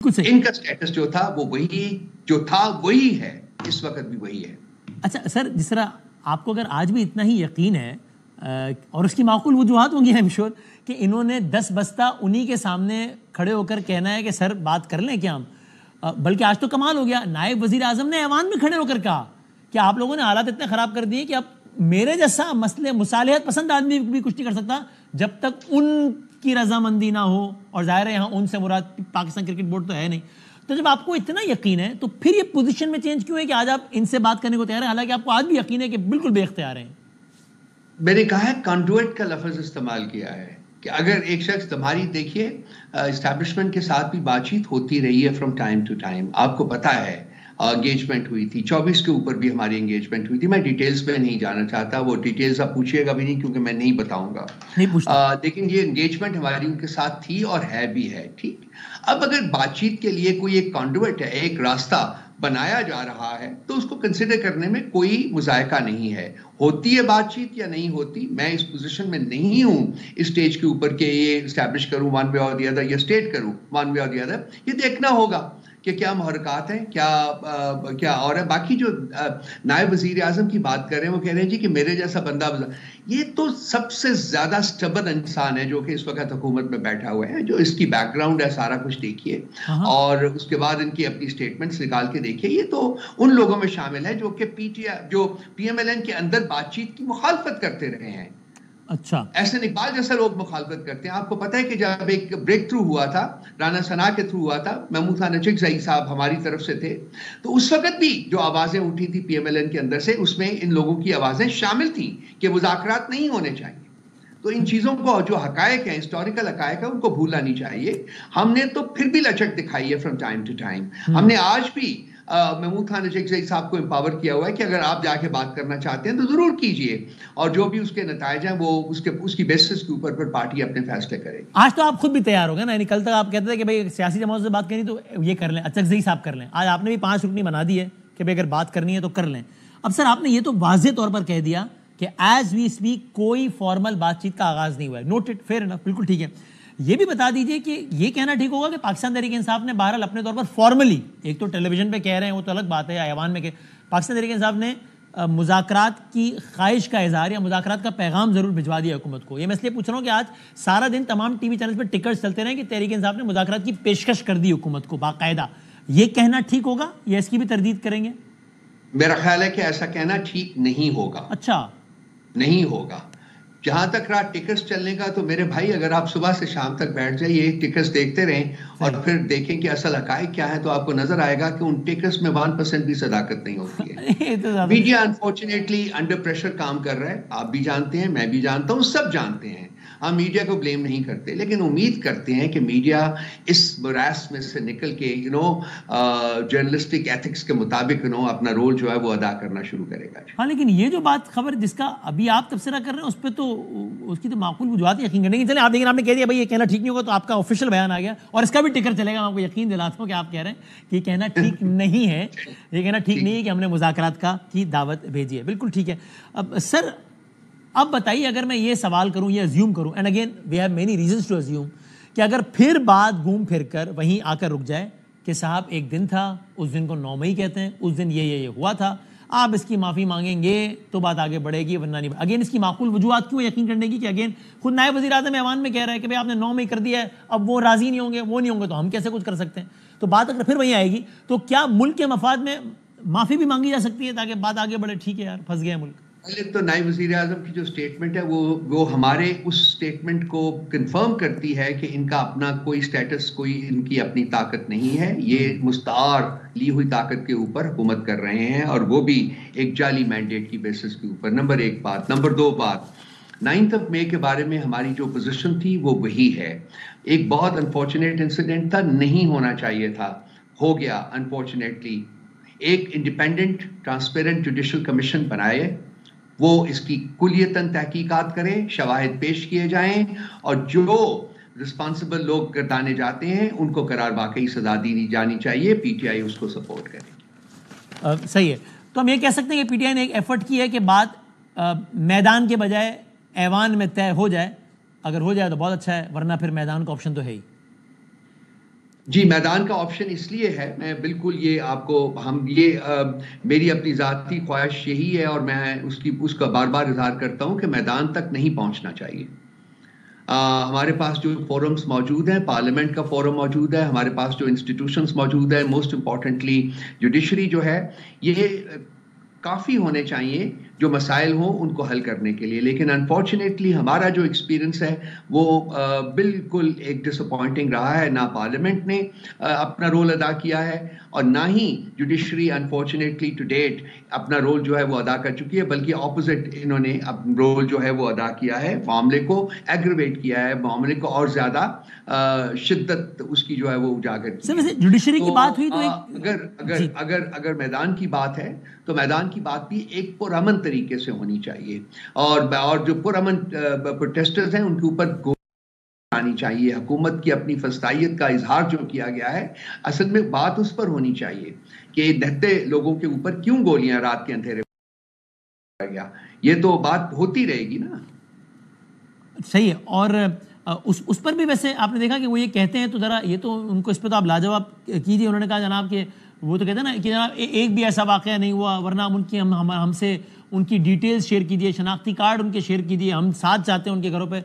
इनका स्टेटस जो था वो वही है, इस वक्त भी वही है। अच्छा सर, जिस तरह आपको अगर आज भी इतना ही यकीन है और उसकी माकूल वजूहात होंगी आई एम श्योर कि इन्होंने 10 बस्ता उन्हीं के सामने खड़े होकर कहना है कि सर बात कर लें क्या हम, बल्कि आज तो कमाल हो गया, नायब वजीर आजम ने ऐवान में खड़े होकर कहा कि आप लोगों ने हालात इतने खराब कर दिए कि अब मेरे जैसा मसले मुसालिहत पसंद आदमी भी कुछ नहीं कर सकता जब तक उनकी रजामंदी ना हो, और जाहिर है यहाँ उनसे मुराद पाकिस्तान क्रिकेट बोर्ड तो है नहीं। तो जब आपको इतना यकीन है तो फिर ये पोजीशन में चेंज क्यों है कि आज आप इनसे बात करने को तैयार हैं, हालांकि आपको आज भी यकीन है कि बिल्कुल बेख्तियार हैं? मैंने कहा है कंडुइट का लफ्ज इस्तेमाल किया है कि अगर एक शख्स, तुम्हारी देखिए एस्टैब्लिशमेंट के साथ भी बातचीत होती रही है फ्रॉम टाइम टू टाइम, आपको पता है एंगेजमेंट हुई थी 24 के ऊपर भी हमारी एंगेजमेंट हुई थी। मैं डिटेल्स में नहीं जाना चाहता, वो डिटेल्स आप पूछिएगा भी नहीं क्योंकि मैं नहीं बताऊंगा, लेकिन ये एंगेजमेंट हमारी उनके साथ थी और है भी है। ठीक, अब अगर बातचीत के लिए कोई एक कंडुइट है, एक रास्ता बनाया जा रहा है, तो उसको कंसिडर करने में कोई मुजायका नहीं है। होती है बातचीत या नहीं होती, मैं इस पोजीशन में नहीं हूं इस स्टेज के ऊपर के ये एस्टैब्लिश करूं वन वे और द अदर, या स्टेट करूं वन वे और द अदर। ये देखना होगा कि क्या मुहरकात हैं, क्या और है। बाकी जो नायब वजीर आजम की बात कर रहे हैं, वो कह रहे हैं जी कि मेरे जैसा बंदा, ये तो सबसे ज्यादा स्टबन इंसान है जो कि इस वक्त हुकूमत में बैठा हुआ है। जो इसकी बैकग्राउंड है सारा कुछ देखिए और उसके बाद इनकी अपनी स्टेटमेंट्स निकाल के देखिए, ये तो उन लोगों में शामिल है जो कि PMLN के अंदर बातचीत की मुखालफत करते रहे हैं। अच्छा, एहसन इकबाल जैसे लोग मुखालफत करते हैं। आपको पता है कि जब एक ब्रेक थ्रू हुआ था, राना सना के थ्रू हुआ था, महमूद खान नचिकज़ई साहब हमारी तरफ से थे, तो उस वक्त भी जो आवाजें उठी थी PMLN के अंदर से, उसमें इन लोगों की आवाजें शामिल थी कि मुज़ाकरात नहीं होने चाहिए। तो इन चीजों को, जो हकायक है, हिस्टोरिकल हकायक है, उनको भूलना नहीं चाहिए। हमने तो फिर भी लचक दिखाई है फ्रॉम टाइम टू टाइम। हमने आज भी महमूद खान नचिकज़ई साहब को एम्पावर किया हुआ है कि अगर आप जाके बात करना चाहते हैं तो जरूर कीजिए, और जो भी उसके नताइज हैं वो उसकी बेसिस के ऊपर फिर पार्टी अपने फैसले करेगी। आज तो आप खुद भी तैयार हो गए ना, कल तक आप कहते थे कि भाई सियासी जमात से बात करनी तो ये कर लें, नचिकज़ई साहब कर लें। आज आपने भी 5 रुकनी बना दी है कि भाई अगर बात करनी है तो कर लें। अब सर आपने ये तो वाज़ेह तौर पर कह दिया कि एज वी स्पीक कोई फॉर्मल बातचीत का आगाज नहीं हुआ है। नोटेड, फेयर इनफ, बिल्कुल ठीक है। ये भी बता दीजिए कि ये कहना ठीक होगा कि पाकिस्तान तहरीक इंसाफ ने बहरहाल अपने तौर पर फॉर्मली, एक तो टेलीविजन पे कह रहे हैं वो तो अलग बात है, ऐवान में पाकिस्तान तहरीक इंसाफ ने मुज़ाकरात की ख्वाहिश का इज़हार या मुज़ाकरात का पैगाम जरूर भिजवा दिया हुकूमत को। ये मैं इसलिए पूछ रहा हूँ कि आज सारा दिन तमाम टीवी चैनल पर टिकट चलते रहे कि तहरीक इंसाफ ने मुज़ाकरात की पेशकश कर दी हुकूमत को बाकायदा। ये कहना ठीक होगा या इसकी भी तरदीद करेंगे? मेरा ख्याल है कि ऐसा कहना ठीक नहीं होगा। अच्छा, नहीं होगा। जहां तक रहा टिकट्स चलने का, तो मेरे भाई अगर आप सुबह से शाम तक बैठ जाइए, टिकट्स देखते रहें और फिर देखें कि असल हकायक क्या है, तो आपको नजर आएगा कि उन टिकट्स में 1% भी सदाकत नहीं होती है। तो मीडिया अनफॉर्चुनेटली अंडर प्रेशर काम कर रहा है, आप भी जानते हैं, मैं भी जानता हूं, सब जानते हैं। हम मीडिया को ब्लेम नहीं करते, लेकिन उम्मीद करते हैं कि मीडिया इस मोरास में से निकल के जर्नलिस्टिक एथिक्स के मुताबिक अपना रोल जो है वो अदा करना शुरू करेगा। हाँ, लेकिन ये जो बात खबर जिसका अभी आप तबसरा कर रहे हैं उस पर तो उसकी तो माकूल वजूहात यकीन करने की। चले आप, लेकिन आपने कह दिया भाई ये कहना ठीक नहीं होगा, तो आपका ऑफिशियल बयान आ गया और इसका भी टिकर चलेगा। मैं आपको यकीन दिलाता हूँ कि आप कह रहे हैं कि कहना ठीक नहीं है, ये कहना ठीक नहीं है कि हमने मुज़ाकरात की दावत भेजी है। बिल्कुल ठीक है। अब सर अब बताइए, अगर मैं ये सवाल करूं, ये अज्यूम करूं, and again we have many reasons to assume, कि अगर फिर बात घूम फिर कर वहीं आकर रुक जाए कि साहब एक दिन था, उस दिन को 9 मई कहते हैं, उस दिन ये हुआ था, आप इसकी माफ़ी मांगेंगे तो बात आगे बढ़ेगी, वरना नहीं। अगेन इसकी माकूल वजूहात क्यों यकीन करने की कि अगेन खुद नायब वज़ीर आज़म ऐवान में कह रहा है कि भाई आपने 9 मई कर दिया है, अब वो राज़ी नहीं होंगे, वो नहीं होंगे तो हम कैसे कुछ कर सकते हैं। तो बात अगर फिर वहीं आएगी तो क्या मुल्क के मफाद में माफ़ी भी मांगी जा सकती है ताकि बात आगे बढ़े? ठीक है यार, फंस गया मुल्क। पहले तो नायब वज़ीर आज़म की जो स्टेटमेंट है वो हमारे उस स्टेटमेंट को कंफर्म करती है कि इनका अपना कोई स्टेटस, कोई इनकी अपनी ताकत नहीं है। ये मुस्तार ली हुई ताकत के ऊपर हुकूमत कर रहे हैं, और वो भी एक जाली मैंडेट की बेसिस के ऊपर। नंबर 1 बात। नंबर 2 बात, 9 मई के बारे में हमारी जो पोजीशन थी वो वही है। एक बहुत अनफॉर्चुनेट इंसिडेंट था, नहीं होना चाहिए था, हो गया अनफॉर्चुनेटली। एक इंडिपेंडेंट ट्रांसपेरेंट जुडिशल कमीशन बनाए, वो इसकी कुलियतन तहकीकात करें, शवाहिद पेश किए जाएं, और जो रिस्पॉन्सिबल लोग गर्दाने जाते हैं उनको करार वाकई सजा दी जानी चाहिए। PTI उसको सपोर्ट करे। सही है। तो हम ये कह सकते हैं कि PTI ने एक एफर्ट की है कि बात मैदान के बजाय ऐवान में तय हो जाए। अगर हो जाए तो बहुत अच्छा है, वरना फिर मैदान का ऑप्शन तो है ही। जी, मैदान का ऑप्शन इसलिए है, मैं बिल्कुल ये आपको हम ये मेरी अपनी ज़ाती ख्वाहिश यही है और मैं उसका बार बार इजहार करता हूं कि मैदान तक नहीं पहुंचना चाहिए। हमारे पास जो फोरम्स मौजूद हैं, पार्लियामेंट का फोरम मौजूद है, हमारे पास जो इंस्टीट्यूशंस मौजूद है, मोस्ट इंपॉर्टेंटली जुडिशरी जो है, ये काफ़ी होने चाहिए जो मसाइल हों उनको हल करने के लिए। लेकिन अनफॉर्चुनेटली हमारा जो एक्सपीरियंस है वो बिल्कुल एक डिसअपॉइंटिंग रहा है। ना पार्लियामेंट ने अपना रोल अदा किया है और ना ही जुडिशरी अनफॉर्चुनेटली टू डेट अपना रोल जो है वो अदा कर चुकी है, बल्कि ऑपोजिट इन्होंने रोल जो है वो अदा किया है, मामले को एग्रीवेट किया है, मामले को और ज्यादा शिद्दत उसकी जो है वो उजागर की है। जुडिशरी की तो बात हुई तो अगर मैदान की बात है तो मैदान की बात भी एक पुरअमन तरीके से होनी चाहिए और जो पुरअमन प्रोटेस्टर्स हैं उनके ऊपर आनी चाहिए। हुकूमत की अपनी फस्तायत का इजहार जो किया गया है, असल में बात उस पर होनी चाहिए कि दहते लोगों के ऊपर क्यों गोलियां रात के अंधेरे में गया। ये तो बात होती रहेगी ना। सही है। और उस पर भी वैसे आपने देखा कि वो ये कहते हैं, तो जरा ये तो उनको इस पर तो आप लाजवाब कीजिए। उन्होंने कहा जनाब कि वो तो कहते हैं ना कि जनाब एक भी ऐसा वाकया नहीं हुआ, वरना उनकी हमसे उनकी डिटेल्स शेयर कीजिए, शनाख्ती कार्ड उनके शेयर कीजिए, हम साथ जाते हैं उनके घरों पे।